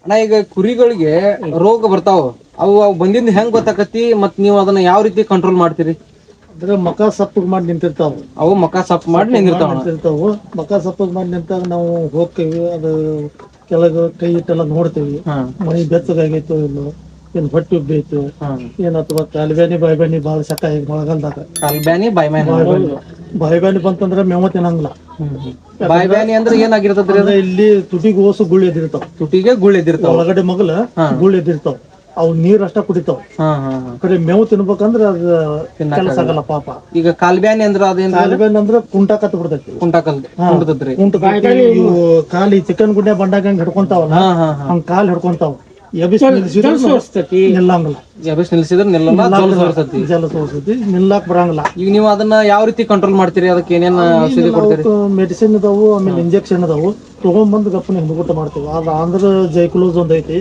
ಅಣ್ಣ ಈಗ ಕುರಿಗಳಿಗೆ ರೋಗ ಬರ್ತಾವ, ಅವು ಬಂದಿಂದ ಹೆಂಗ್ ಗೊತ್ತಾಕತಿ ಮತ್ ನೀವು ಅದನ್ನ ಯಾವ ರೀತಿ ಕಂಟ್ರೋಲ್ ಮಾಡ್ತೀರಿ? ಅಂದ್ರೆ ಮಕ ಸಪ್ಪಗ್ ಮಾಡಿ ನಿಂತಿರ್ತಾವ, ಅವು ಮಕ ಸಪ್ ಮಾಡಿ ನಿಂತಿರ್ತಾವ. ಮಕ ಸಪ್ಪಗ್ ಮಾಡಿ ನಿಂತಾಗ ನಾವು ಹೋಗ್ತೇವಿ, ಅದು ಕೆಳಗ ಕೈ ಇಟ್ಟೆಲ್ಲ ನೋಡ್ತೇವಿ, ಮೈ ಬೆಚ್ಚಗಾಗೈತೋ ಇಲ್ಲೋ, ಏನ್ ಹೊಟ್ಟಿ ಉಬ್ಬೈತು ಏನ್, ಅಥವಾ ಕಾಲ್ಬ್ಯಾನಿ ಬಾಯ್ಬ್ಯಾನಿ ಬಾಳ ಸಕ ಮಳೆಗಾಲದಾಗ ಕಾಲ್ಬ್ಯಾನಿ ಬಾಯ್ಬ್ಯಾನಿ ಬಂತಂದ್ರ ಮೇವ ತಿನ್ನಂಗಿಲ್ಲ. ಬಾಯ್ಬ್ಯಾನಿ ಅಂದ್ರೆ ಏನಾಗಿರ್ತದ್ರಿ? ಇಲ್ಲಿ ತುಟಿಗೆ ಓಸು ಗುಳಿ ಎದಿರ್ತಾವ, ತುಟಿಗೆ ಗುಳಿ ಎದಿರ್ತಾವ, ಒಳಗಡೆ ಮಗಲ ಗುಳಿ ಎದಿರ್ತಾವ, ಅವು ನೀರ್ ಅಷ್ಟ ಕುಡಿತಾವ. ಕಡೆ ಮೇವು ತಿನ್ಬೇಕಂದ್ರ ಅದ ಕೆಲಸ ಆಗಲ್ಲ ಪಾಪ. ಈಗ ಕಾಲ್ಬ್ಯಾನಿ ಅಂದ್ರ ಅದೇನ್? ಕಾಲ್ಬ್ಯಾನಿ ಅಂದ್ರ ಕುಂಟ ಕತ್ ಬಿಡ್ತೈತಿ, ಇವು ಕಾಲಿ ಚಿಕನ್ ಗುಂಡೆ ಬಂಡಾಗ ಹಂಗ ಹಿಡ್ಕೊಂತಾವಲ್ಲ, ಹಂಗ ಕಾಲ್ ಹಿಡ್ಕೊಂತಾವ. ನಿಲ್ಲಾಕ್ ಬರಂಗಿಲ್ಲ. ಈಗ ನೀವು ಅದನ್ನ ಯಾವ ರೀತಿ ಕಂಟ್ರೋಲ್ ಮಾಡ್ತೀರಿ? ಅದಕ್ಕೆ ಏನೇನ್ ಔಷಧಿ ಕೊಡ್ತೀರಿ? ಮೆಡಿಸಿನ್ ಅದಾವು, ಆಮೇಲೆ ಇಂಜೆಕ್ಷನ್ ಅದಾವು, ತಗೊಂಡ್ಬಂದ್ ಗಪ್ಪನ ಹಿಂದ್ಬಿಟ್ಟು ಮಾಡ್ತೇವೆ. ಅದ ಆಂಧ್ರ ಜೈಕ್ಲೋಸ್ ಒಂದ್ ಐತಿ,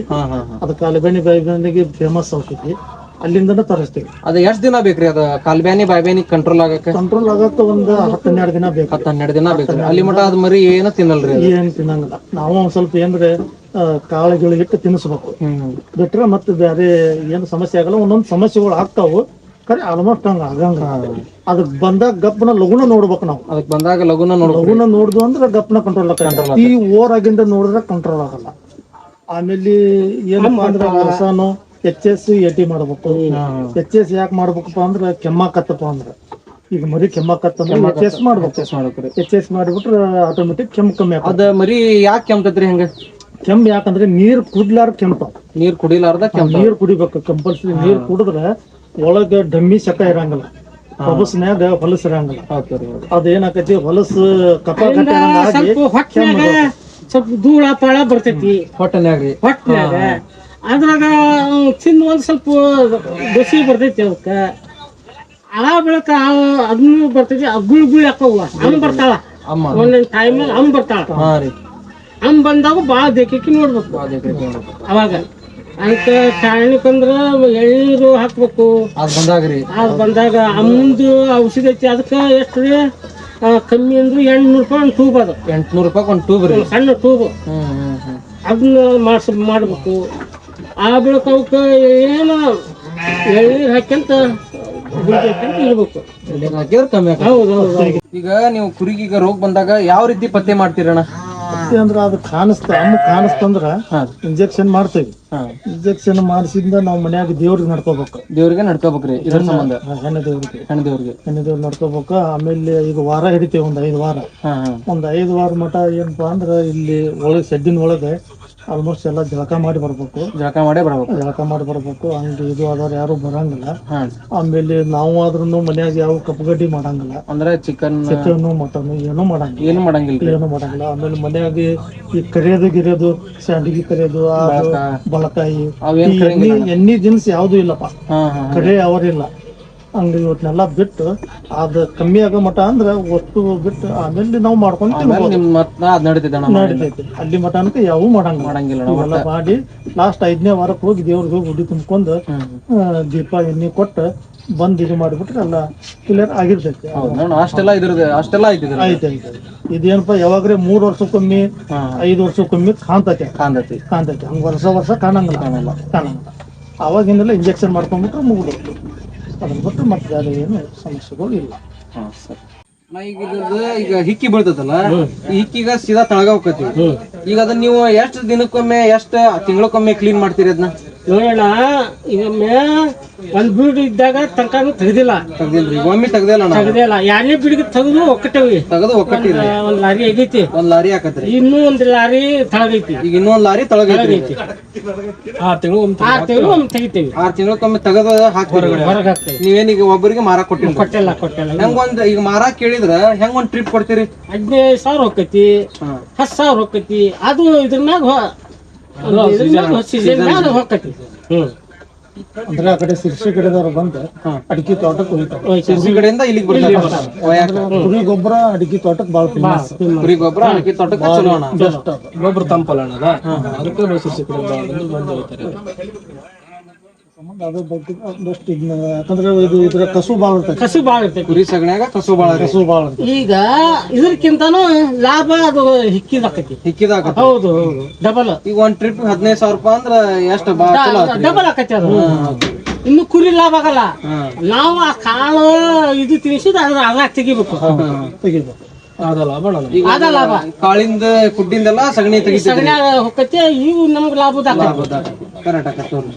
ಅದ ಕಾಲ್ಬ್ಯಾನಿ ಬಾಯ್ಬ್ಯಾನಿಗೆ ಫೇಮಸ್ ಔಷಧಿ, ಅಲ್ಲಿಂದನ ತರಿಸ್ತೀವಿ. ಅದ ಎಷ್ಟ್ ದಿನ ಬೇಕ್ರಿ ಅದ ಕಾಲ್ಬ್ಯಾನಿ ಬಾಯ್ಬ್ಯಾನಿ ಕಂಟ್ರೋಲ್ ಆಗಕ್ಕೆ? ಕಂಟ್ರೋಲ್ ಆಗಕ್ಕ ಒಂದ್ 10-12 ದಿನ ಬೇಕು. 10-12 ದಿನ ಬೇಕು. ಅಲ್ಲಿ ಮಟ ಅದ್ ಮರಿ ಏನ ತಿನ್ನಲ್ರಿ? ಏನ್ ತಿನ್ನಂಗಿಲ್ಲ. ನಾವು ಒಂದ್ ಸ್ವಲ್ಪ ಏನ್ರೆ ಕಾಳುಗಳಿಟ್ಟು ತಿನ್ನಿಸ್ಬೇಕು, ಬಿಟ್ರೆ ಮತ್ತೆ ಬೇರೆ ಏನು ಸಮಸ್ಯೆ ಆಗಲ್ಲ. ಒಂದೊಂದ್ ಸಮಸ್ಯೆಗಳು ಆಗ್ತಾವು, ಖರೆ ಆಲ್ಮೋಸ್ಟ್ ಹಂಗ ಆಗಂಗ. ಅದಕ್ ಬಂದಾಗ ಗಪ್ಪನ ಲಗುನ ನೋಡ್ಬೇಕು ನಾವು. ಅದಕ್ ಬಂದಾಗ ಲಗುನ ನೋಡ್ದು ಅಂದ್ರೆ ಗಪ್ಪನ ಕಂಟ್ರೋಲ್ ಆಗ್ತದೆ. ಈ ಓವರ್ ಆಗಿಂದ ನೋಡಿದ್ರೆ ಕಂಟ್ರೋಲ್ ಆಗಲ್ಲ. ಆಮೇಲೆ ಏನಪ್ಪಾ ಅಂದ್ರೆ ವರ್ಷಾನು HSAT ಮಾಡ್ಬೇಕು. HS ಯಾಕೆ ಮಾಡ್ಬೇಕಪ್ಪ ಅಂದ್ರೆ ಕೆಮ್ಮಾಕತ್ತಪ್ಪ ಅಂದ್ರೆ, ಈಗ ಮರಿ ಕೆಮ್ಮಾಕತ್ತಂದ್ರೆ HS ಮಾಡ್ಬೇಕು. HS ಮಾಡಿಬಿಟ್ರೆ ಆಟೋಮೆಟಿಕ್ ಕೆಮ್ಮು ಕಮ್ಮಿ ಆಗ್ತದೆ. ಅದ ಮರಿ ಯಾಕೆ ಕೆಮ್ತತ್ರಿ? ಹಂಗ ಕೆಮ್ಮು ಯಾಕಂದ್ರೆ ನೀರ್ ಕುಡ್ಲಾರ್ದ ಕೆಮ್ತಾವ. ನೀರ್ ಕುಡಿಲಾರ್ದ ನೀರ್ ಕುಡಿಬೇಕು ಕಂಪಲ್ಸರಿ. ನೀರ್ ಕುಡಿದ್ರೆ ಒಳಗ ಡಮ್ಮಿ ಸಕ ಇರಂಗಿಲ್ಲ, ಹೊಲಸ್ನ್ಯಾಗ ಹೊಲಸ್ ಇರಂಗಿಲ್ಲ. ಅದೇನಾಕತಿ ಹೊಲಸು ಕಪ ಸ್ವಲ್ಪ ಧೂಳ ಪಾಳ ಬರ್ತೈತಿ ಹೊಟ್ಟೆನ್ಯಾಗ್ರಿ. ಅದ್ರಾಗ ತಿಂದು ಒಂದ್ ಸ್ವಲ್ಪ ಬಸಿ ಬರ್ತೈತಿ. ಅವಕ್ಕ ಆ ಬೆಳಕ ಅದನ್ನು ಬರ್ತೈತಿ. ಗುಳ್ ಗುಳಿ ಹಾಕವ ಹಂಗ್ ಬರ್ತಾಳ ಒಂದೊಂದ್ ಟೈಮ್ ಹಂಗ್ ಬರ್ತಾಳ. ಹಂಗ್ ಬಂದಾಗ ಬಾಳ ದೇಕಿ ನೋಡ್ಬೇಕು. ಅವಾಗ ಅಂತ ಟಾಣಿಕಂದ್ರ ಎಳ್ಳೀರು ಹಾಕ್ಬೇಕು. ಅದ್ ಬಂದಾಗ ಅಮ್ಮಂದು ಔಷಧಿ ಐತಿ, ಅದಕ್ಕ ಎಷ್ಟ್ರಿ ಕಮ್ಮಿ ಅಂದ್ರೆ 800 ರೂಪಾಯಿ ಒಂದು ಟ್ಯೂಬ್. ಅದು 800 ರೂಪಾಯಿ ಒಂದು ಟ್ಯೂಬ್ ರೀ, ಸಣ್ಣ ಟ್ಯೂಬ್. ಅದನ್ನ ಮಾಡ್ಬೇಕು. ಆ ಬೆಳಕ ಅವಕ್ಕ ಏನು ಎಳ್ಳೀರು ಹಾಕ್ಯಂತ ಇರ್ಬೇಕು. ಈಗ ನೀವು ಕುರಿಗೀಗ ರೋಗ ಬಂದಾಗ ಯಾವ ರೀತಿ ಪತ್ತೆ ಮಾಡ್ತೀರಣ್ಣ? ಅಂದ್ರ ಅದು ಕಾಣಿಸ್ತಂದ್ರ ಇಂಜೆಕ್ಷನ್ ಮಾಡ್ತೇವಿ. ಇಂಜೆಕ್ಷನ್ ಮಾಡಿಸಿಂದ ನಾವು ಮನ್ಯಾಗ ದೇವ್ರಿಗೆ ನಡ್ಕೋಬೇಕ್ರಿ. ಇದ್ರ ಸಂಬಂಧ ಹೆಣ್ಣು ದೇವ್ರಿಗೆ ನಡ್ಕೋಬೇಕು. ಆಮೇಲೆ ಈಗ ವಾರ ಹಿಡಿತೇವೆ, ಒಂದ್ 5 ವಾರ ಮಟ. ಏನಪ್ಪಾ ಅಂದ್ರ ಇಲ್ಲಿ ಒಳಗ್ ಶೆಡ್ಡಿನ ಒಳಗೆ ಆಲ್ಮೋಸ್ಟ್ ಎಲ್ಲ ಜಳಕ ಮಾಡಿ ಬರ್ಬೇಕು. ಹಂಗ ಇದು ಆದವ್ರು ಯಾರು ಬರಂಗಿಲ್ಲ. ಆಮೇಲೆ ನಾವು ಆದ್ರೂ ಮನ್ಯಾಗ ಯಾವ ಕಪ್ಪಗಡ್ಡಿ ಮಾಡಂಗಿಲ್ಲ, ಅಂದ್ರೆ ಚಿಕನ್ ಮಟನ್ ಏನೂ ಮಾಡಂಗಿಲ್ಲ. ಆಮೇಲೆ ಮನ್ಯಾಗ ಈ ಕರಿಯೋದು ಸ್ಯಾಂಡಗಿ ಕರಿಯೋದು, ಬಳಕಾಯಿ, ಎಣ್ಣಿ ದಿನಸ ಯಾವ್ದು ಇಲ್ಲಪ್ಪ, ಕರೆ ಅವರಿಲ್ಲ. ಹಂಗ ಇವತ್ನೆಲ್ಲಾ ಬಿಟ್ಟು ಅದ ಕಮ್ಮಿ ಆಗೋ ಮಟ ಅಂದ್ರ ಒಟ್ಟು ಬಿಟ್ಟು ಆಮೇಲೆ ನಾವು ಮಾಡ್ಕೊಂಡು ನಡಿತೈತಿ. ಅಲ್ಲಿ ಮಟ ಅಂತ ಯಾವ ಮಾಡಂಗಿಲ್ಲ. ಮಾಡಿ ಲಾಸ್ಟ್ 5ನೇ ವಾರಕ್ಕೆ ಹೋಗಿ ದೇವ್ರಿಗೆ ಹೋಗಿ ಉಡಿ ತುಂಬ್ಕೊಂಡು ದೀಪ ಎಣ್ಣೆ ಕೊಟ್ಟು ಬಂದ್ ಇದು ಮಾಡಿಬಿಟ್ರೆ ಎಲ್ಲ ಕ್ಲಿಯರ್ ಆಗಿರ್ತೈತಿ. ಅಷ್ಟೆಲ್ಲ ಐತಿ. ಇದೇನಪ್ಪ ಯಾವಾಗ್ರೆ 3 ವರ್ಷಕ್ಕೊಮ್ಮೆ 5 ವರ್ಷಕ್ಕೊಮ್ಮೆ ಕಾಣ್ತೈತಿ. ಹಂಗ ವರ್ಷ ಕಾಣಂಗಿಲ್ಲ. ಅವಾಗಿಂದೆಲ್ಲ ಇಂಜೆಕ್ಷನ್ ಮಾಡ್ಕೊಂಡ್ಬಿಟ್ರೆ ಮುಗಿದು. ಅದನ್ನ ಬಿಟ್ಟು ಮತ್ತೆ ಬೇರೆ ಏನು ಸಮಸ್ಯೆಗಳು ಇಲ್ಲ. ಈಗ ಹಿಕ್ಕಿ ಬೀಳ್ತದಲ್ಲ, ಈ ಹಿಕ್ಕಿಗ ಸೀದಾ ತಳಗ ಹೋಗ್ತೀವಿ. ಈಗ ಅದನ್ನ ನೀವು ಎಷ್ಟು ದಿನಕ್ಕೊಮ್ಮೆ ಎಷ್ಟು ತಿಂಗಳಕ್ಕೊಮ್ಮೆ ಕ್ಲೀನ್ ಮಾಡ್ತೀರಿ? ಅದನ್ನ ನೋಡೋಣ. ಈಗ ಒಂದ್ ಬೀಡ್ ಇದ್ದಾಗ ತನಕ ತೆಗ್ದಿಲ್ರಿ. ಒಮ್ಮೆ ತೆಗ್ದಿಲ್ಲ. ಯಾರೇ ಬೀಡಿಗೆ ತೆಗೆದು ಒಕ್ಕಟ್ಟಿವಿ. ಒಂದ್ ಲಾರಿ ಆಗೈತಿ, ಒಂದ್ ಲಾರಿ ಹಾಕತ್ರಿ. ಇನ್ನೂ ಒಂದ್ ಲಾರಿ ತಳಗೈತಿ. ಈಗ ಇನ್ನೂ ಒಂದ್ ಲಾರಿ ತಳಗೈತಿ. 6 ತಿಂಗಳು ಒಮ್ಮೆ ತೆಗಿತೀವಿ. 6 ತಿಂಗಳಕ್ಕೊಮ್ಮೆ ತೆಗೆದು ಹೊರಗೆ ಹಾಕ್ತೀವಿ. ನೀವೇನೀಗ ಒಬ್ಬರಿಗೆ ಮಾರ ಕೊಟ್ಟಿಲ್ಲ. ಹೆಂಗ್ ಈಗ ಮಾರ ಕೇಳಿದ್ರ ಹೆಂಗ್ ಒಂದ್ ಟ್ರಿಪ್ ಕೊಡ್ತೀರಿ? 15,000 ಹೋಕತಿ, 10,000 ಹೋಕತಿ. ಅದು ಇದ್ರನಾಗ ಅಂದ್ರೆ ಆ ಕಡೆ ಸಿರ್ಸಿ ಕಡೆದವ್ರು ಬಂದು ಅಡಿಕೆ ತೋಟಕ್ಕೆ ಹೋಗ್ತಾರೆ. ಸಿರ್ಸಿ ಕಡೆಯಿಂದ ಇಲ್ಲಿಗೆ ಬರ್ತಾರೆ. ಕುರಿ ಗೊಬ್ಬರ ಅಡಿಕೆ ತೋಟಕ್ಕೆ ಬಾಳ ಫೇಮಸ್. ಕುರಿ ಗೊಬ್ಬರ ಅಡಿಕೆ ತೋಟಕ್ಕೆ ಚಲೋ ಅಣ್ಣ. ಗೊಬ್ಬರ ತಂಪಲ್ಲ ಅದಕ್ಕೆ ಸಿರ್ಸಿ ಕಡೆ ಬಂದು ಹೋಗ್ತಾರೆ. ಸಂಬಂಧ ಅದ್ರ ಬಗ್ಗೆ ಒಂದಷ್ಟು ಇದನ್ನ ಯಾಕಂದ್ರೆ ಇದು ಇದ್ರ ಕಸು ಭಾಳ ಇರ್ತೈತಿ. ಕಸು ಭಾಳ ಇರ್ತೈತಿ. ಕುರಿ ಸಗಣ್ಯಾಗ ಕಸು ಬಾಳ ಕಸು ಭಾಳ ಇರ್ತೈತಿ. ಈಗ ಇದಕ್ಕಿಂತಾನು ಲಾಭ ಅದು ಹಿಕ್ಕಿದಾಕತಿ. ಹಿಕ್ಕಿದಾಗ ಹೌದು ಹೌದು ಡಬಲ್. ಈಗ ಒಂದ್ ಟ್ರಿಪ್ 15,000 ರೂಪಾಯಿ ಅಂದ್ರ ಎಷ್ಟು ಬಾಳ ಚಲೋ ಆತ್ರಿ. ಡಬಲ್ ಆಕತಿ ಅದು. ಇನ್ನು ಕುರಿ ಲಾಭ ಆಗಲ್ಲ. ನಾವು ಆ ಕಾಳು ಇದು ತಿನ್ಸಿದ ಅದ್ರಾಗ ತೆಗಿಬೇಕು. ತೆಗಿಬೇಕು ಅದಲ್ಲ ಬಣ ಈಗ ಅದ ಲಾಭ. ಕಾಳಿಂದ ಕುಡ್ಡಿಂದೆಲ್ಲ ಸಗಣಿ ತೆಗಿತೀವಿ. ಸಗಣ್ಯಾಗ ಹೊಕ್ಕತಿ ಇವು ನಮ್ಗೆ ಲಾಭದ ಕರೆಕ್ಟ್ ಆಕತ್ ನೋಡ್ರಿ.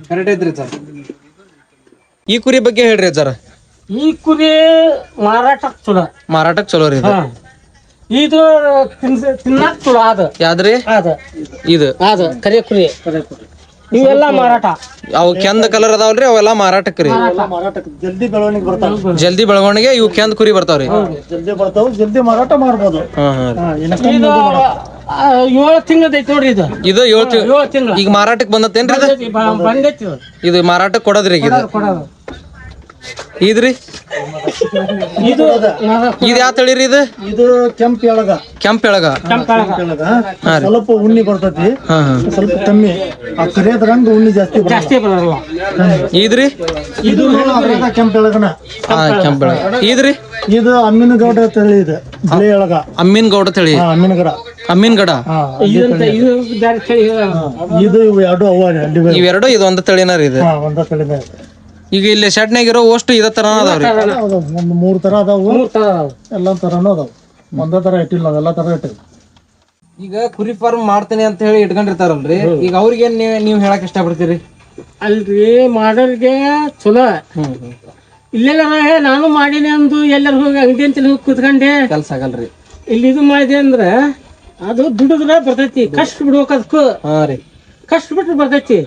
ಕರೆಕ್ಟ್ ಐತ್ರಿ ಸರ್. ಈ ಕುರಿ ಬಗ್ಗೆ ಹೇಳ್ರಿ ಸರ್. ಈ ಕುರಿ ಮಾರಾಟಕ್ಕೆ ಚಲೋ. ಮಾರಾಟಕ್ ಚಲೋ ರೀ ಇದು. ಇದು ತಿನ್ನಕ್ ಚಲೋ ಅದ. ಯಾವ್ದ್ರಿ ಅದ ಇದು ಅದ ಕರೆ ಕುರಿ. ಇವೆಲ್ಲ ಮಾರಾಟ. ಅವು ಕೆಂದ ಕಲರ್ ಅದಾವಲ್ರಿ ಅವೆಲ್ಲ ಮಾರಾಟಕ್ ರೀ. ಮಾರಾಟಕ್ಕೆ ಜಲ್ದಿ ಬೆಳವಣಿಗೆ ಬರ್ತಾವ. ಜಲ್ದಿ ಬೆಳವಣಿಗೆ ಇವು ಕೆಂದ ಕುರಿ ಬರ್ತಾವ್ರಿ. ಜಲ್ದಿ ಬರ್ತಾವ, ಜಲ್ದಿ ಮಾರಾಟ ಮಾಡ್ಬೋದು. ಇದು 7 ತಿಂಗಳದೈತಿ ನೋಡ್ರಿ ಇದು. ಇದು 7 ತಿಂಗಳ ಈಗ ಮಾರಾಟಕ್ ಬಂದತ್ತೇನ್ರಿ ಇದು? ಬಂದೈತಿ ಇದು. ಇದು ಮಾರಾಟಕ್ ಕೊಡೋದ್ರಿ ಈಗ ಇದು. ಕೊಡೋದು ಇದ್ರಿ ಇದು ಇದ್ ಯಾವ ತಳಿರಿ ಇದು? ಇದು ಕೆಂಪ್ ಎಳಗ. ಕೆಂಪ್ ಎಳಗ. ಎಳಗ ಸ್ವಲ್ಪ ಉಣ್ಣಿ ಬರ್ತೈತಿ, ಹಾ ಹಾ. ಸ್ವಲ್ಪ ಕಮ್ಮಿ. ಆ ಕರಿಯದ್ರಂಗ ಉಣ್ಣಿ ಜಾಸ್ತಿ ಬರ್ತೈತಿ. ಜಾಸ್ತಿ ಬರಲ್ಲ. ಇದ್ರಿ ಇದು ಅದ್ರಾಗ ಕೆಂಪ್ ಎಳಗನ. ಹಾ ಕೆಂಪ್ ಎಳಗ. ಇದ್ರಿ ಇದು ಅಮ್ಮಿನಗೌಡ ತಳಿ. ಇದು ಬಿಳಿ ಎಳಗ. ಅಮ್ಮಿನ ಗೌಡ ತಳಿ. ಅಮ್ಮಿನಗಡ. ಅಮ್ಮಿನಗಡ. ಇದು ಬೇರೆ ತಳಿ. ಇದು ಇವು ಎರಡು ಅವ ಇವೆರಡು ಇದು ಒಂದ್ ತಳಿನ ರೀ ಇದು. ಒಂದ ತಳಿನ. ಈಗ ಇಲ್ಲಿ ಶೆಡ್ನಾಗ ಇರೋ ಅಷ್ಟು ಇದ ತರ ಅದಾವ್ರಿ. ಒಂದ್ 3 ತರ ಅದಾವು. 3 ತರ ಅದಾವು. ಎಲ್ಲಾ ತರನು ಅದಾವು. ಒಂದ ತರ ಇಟ್ಟಿಲ್ಲ ನಾವ್ ಎಲ್ಲಾ ತರ ಇಟ್ಟಿವಿ. ಈಗ ಕುರಿ ಫಾರ್ಮ್ ಮಾಡ್ತೇನೆ ಅಂತ ಹೇಳಿ ಇಟ್ಕೊಂಡಿರ್ತಾರಲ್ರಿ, ಈಗ ಅವ್ರಿಗೆ ನೀವ್ ಹೇಳಕ್ ಇಷ್ಟಪಡ್ತೀರಿ? ಅಲ್ರಿ ಮಾಡೋರಿಗೆ ಚಲೋ. ಇಲ್ಲೆಲ್ಲ ನಾನು ಮಾಡೀನಿ ಅಂದು ಎಲ್ಲರ ಹೋಗಿ ಅಂಗಡಿ ಅಂತ ಹೋಗಿ ಕುತ್ಕೊಂಡೆ ಕೆಲ್ಸ ಆಗಲ್ರಿ. ಇಲ್ಲಿ ಇದು ಮಾಡಿದೆ ಅಂದ್ರೆ ಅದು ದುಡಿದ್ರೆ ಬರ್ತೈತಿ. ಕಷ್ಟ ಬಿಡ್ಬೇಕು ಅದಕ್ಕೂ. ಹಾ ರೀ. ಕಷ್ಟ ಬಿಟ್ರೆ ಬರ್ತೈತಿ.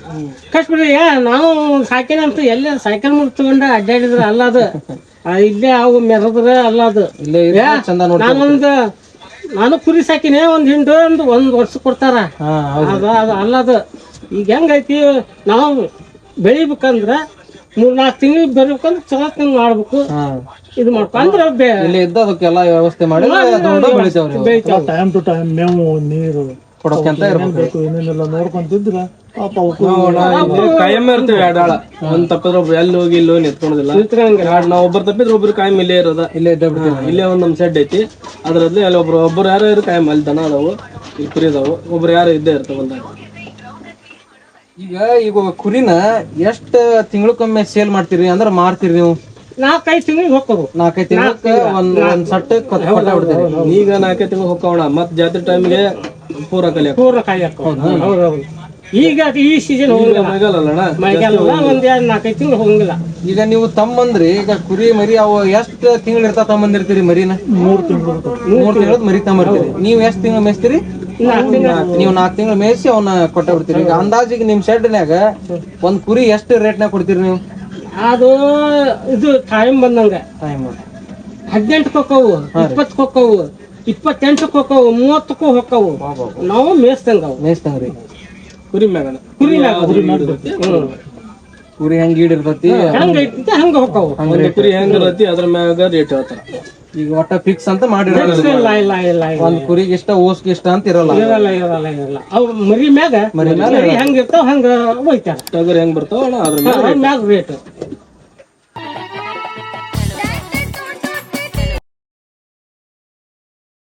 ಕಷ್ಟ ಬಿಡ್ರಿ ನಾವು ಸಾಕಿನ ಅಂತ ಎಲ್ಲ ಸೈಕಲ್ ಮುಂದೆ ತಗೊಂಡ ಅಡ್ಡಾಡಿದ್ರ ಅಲ್ಲ ಅದು. ಇಲ್ಲೇ ಅವು ಮೆರದ್ರ ಅಲ್ಲ ಅದು. ಇಲ್ಲೇ ಚಂದ ನೋಡಿ. ನಾನು ಕುರಿ ಸಾಕಿನೇ ಒಂದ್ ಹಿಂಡು ಒಂದ್ ವರ್ಷ ಕೊಡ್ತಾರ. ಅದು ಅಲ್ಲ ಅದು. ಈಗ ಹೆಂಗೈತಿ ನಾವು ಬೆಳಿಬೇಕಂದ್ರ 3-4 ತಿಂಗಳು ಬರ್ಬೇಕಂದ್ರ ಚಲೋ ಮಾಡ್ಬೇಕು. ಇದು ಮಾಡ್ಕೊಂಡ್ರ ಇಲ್ಲಿ ಇದ್ದ ಅದಕ್ಕೆಲ್ಲ ವ್ಯವಸ್ಥೆ ಮಾಡಿ ಬೆಳಿತಾವ. ಟೈಮ್ ಟು ಟೈಮ್ ಮೇವು ನೀರು ಕೊಡೋಕಂತ ಇರ್ಬೇಕು. ಏನೇನೆಲ್ಲ ನೋಡ್ಕೊಂತಿದ್ರ ಪಾಪ ಕಾಯಂ ಇರ್ತೇವೆ. ಎರಡಾಳ ಒಂದ್ ತಪ್ಪಿದ್ರೆ ಒಬ್ರು ಎಲ್ಲಿ ಹೋಗಿ ಇಲ್ಲಿ ಹೋಗಿ ನಿಂತ್ಕೊಳೋದಿಲ್ಲ. ನಾವ್ ಒಬ್ಬರು ತಪ್ಪಿದ್ರೆ ಒಬ್ರು ಕಾಯಂ ಇಲ್ಲೇ ಇರೋದ. ಇಲ್ಲೇ ಇಲ್ಲೇ ಒಂದ್ ನಮ್ ಸೆಡ್ ಐತಿ. ಅದ್ರಲ್ಲಿ ಅಲ್ಲಿ ಒಬ್ರು ಯಾರು ಕಾಯಂ ಅಲ್ಲಿ ದನ ಅದಾವು, ಇಲ್ಲಿ ಕುರಿ ಅದಾವು. ಒಬ್ರು ಯಾರು ಇದ್ದೇ ಇರ್ತಾವ ಬಂದಾಗ. ಈಗ ಕುರಿನ ಎಷ್ಟ್ ತಿಂಗಳಕ್ಕೊಮ್ಮೆ ಸೇಲ್ ಮಾಡ್ತೀರಿ ಅಂದ್ರ ಮಾರ್ತೀರಿ ನೀವು? 4-5 ತಿಂಗಳಿಗೆ ಹೋಗ್ತವು. 4-5 ತಿಂಗಳಕ್ಕೆ ಒಂದ್ ಸಟ್ ಬಿಡ್ತೀರಿ. ಈಗ 4 ತಿಂಗಳು ಹೋಗೋಣ. ಮತ್ ಜಾತ್ರೆ ಟೈಮ್ಗೆ ಪೂರ ಕಲಿ ಕಾಯಿ ಹಾಕೋದು. ಈಗ ಈ ಸೀಸನ್ ಮಳೆಗಾಲ ಮಳೆಗಾಲ ಒಂದ್ 4-5 ತಿಂಗಳು ಹೋಗಂಗಿಲ್ಲ. ಈಗ ನೀವು ತಮ್ಮಂದ್ರಿ ಈಗ ಕುರಿ ಮರಿ ಅವು ಎಷ್ಟ್ ತಿಂಗಳು ಇರ್ತಾವ ತಮ್ಮಂದಿರ್ತೀರಿ ಮರಿನ? 3 ತಿಂಗಳು 3 ತಿಂಗಳದ್ ಮರಿ ತಗೊಂಬರ್ತೀರಿ. ನೀವ್ ಎಷ್ಟ್ ತಿಂಗಳು ಮೇಯಿಸ್ತೀರಿ? ನೀವು 4 ತಿಂಗಳು ಮೇಯಿಸಿ ಅವನ್ನ ಕೊಟ್ಟ ಬಿಡ್ತೀರಿ. ಈಗ ಅಂದಾಜಿಗೆ ನಿಮ್ ಶೆಡ್ನ್ಯಾಗ ಒಂದ್ ಕುರಿ ಎಷ್ಟು ರೇಟ್ನಾಗ ಕೊಡ್ತೀರಿ ನೀವು? ಅದು ಇದು ಟೈಮ್ ಬಂದಂಗ. ಟೈಮ್ 18 ಹೋಕ್ಕವು, 20 ಹೋಕ್ಕವು, 28 ಹೋಕ್ಕವು, 30 ಹೋಕ್ಕವು. ನಾವು ಮೇಯಿಸ್ತಂಗ್ರಿ. ಕುರಿ ಮ್ಯಾಗ ಕುರಿ ಹೆಂಗ್ ಈಡ್ ಇರ್ತೈತಿ ಹಂಗ ಇರ್ತೈತಿ ಹಂಗ ಹೋಕ್ಕವು. ಒಂದು ಕುರಿ ಹೆಂಗ್ ಇರತಿ ಅದ್ರ ಮ್ಯಾಗ ರೇಟ್ ಹೇಳ್ತಾರ. ಈಗ ಒಟ್ಟ ಫಿಕ್ಸ್ ಅಂತ ಮಾಡಿರಲ್ಲ. ಒಂದ್ ಕುರಿಗೆ ಇಷ್ಟ ಓಸ್ಗೆ ಇಷ್ಟ ಅಂತ ಇರಲ್ಲ. ಅವ್ ಮರಿ ಮ್ಯಾಗ ಹೆಂಗ ಇರ್ತಾವ ಹಂಗ ಹೋಯ್ತಾರ. ಟಗರ್ ಹೆಂಗ್ ಬರ್ತಾವ ಅದ್ರ ಮ್ಯಾಗ ರೇಟ್.